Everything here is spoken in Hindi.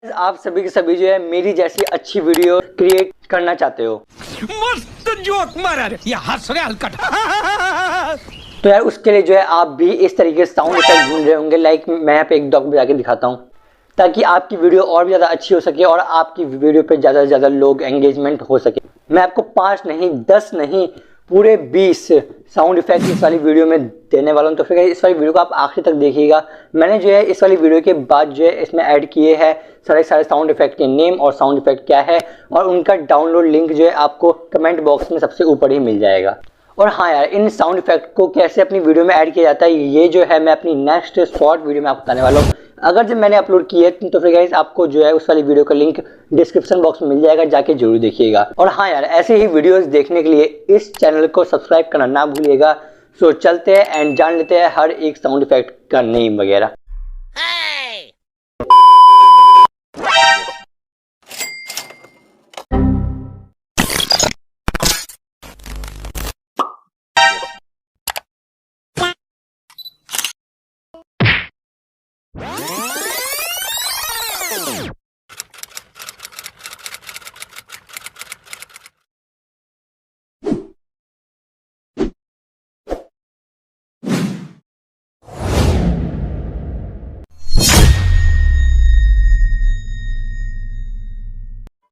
आप सभी के सभी जो है मेरी जैसी अच्छी वीडियो क्रिएट करना चाहते हो। मस्त जोक मारा रे, ये हंस रहे हलकट। तो यार उसके लिए जो है आप भी इस तरीके से साउंड इफेक्ट ढूंढ रहे होंगे। लाइक मैं यहाँ पे एक डॉग बजा के दिखाता हूँ ताकि आपकी वीडियो और भी ज़्यादा अच्छी हो सके और आपकी वीडियो पे ज़्यादा से ज़्यादा लोग एंगेजमेंट हो सके। मैं आपको 5 नहीं 10 नहीं पूरे 20 साउंड इफेक्ट इस वाली वीडियो में देने वाला हूँ। तो फिर इस वाली वीडियो को आप आखिर तक देखिएगा। मैंने जो है इस वाली वीडियो के बाद जो है इसमें ऐड किए हैं सारे साउंड इफेक्ट के नेम और साउंड इफेक्ट क्या है, और उनका डाउनलोड लिंक जो है आपको कमेंट बॉक्स में सबसे ऊपर ही मिल जाएगा। और हाँ यार, इन साउंड इफेक्ट को कैसे अपनी वीडियो में ऐड किया जाता है ये जो है मैं अपनी नेक्स्ट शॉर्ट वीडियो में आपको बताने वाला हूँ। अगर जब मैंने अपलोड किए तो फिर गाइस आपको जो है उस वाली वीडियो का लिंक डिस्क्रिप्शन बॉक्स में मिल जाएगा, जाके जरूर देखिएगा। और हाँ यार, ऐसे ही वीडियोस देखने के लिए इस चैनल को सब्सक्राइब करना ना भूलिएगा। सो चलते हैं एंड जान लेते हैं हर एक साउंड इफेक्ट का नेम वगैरह।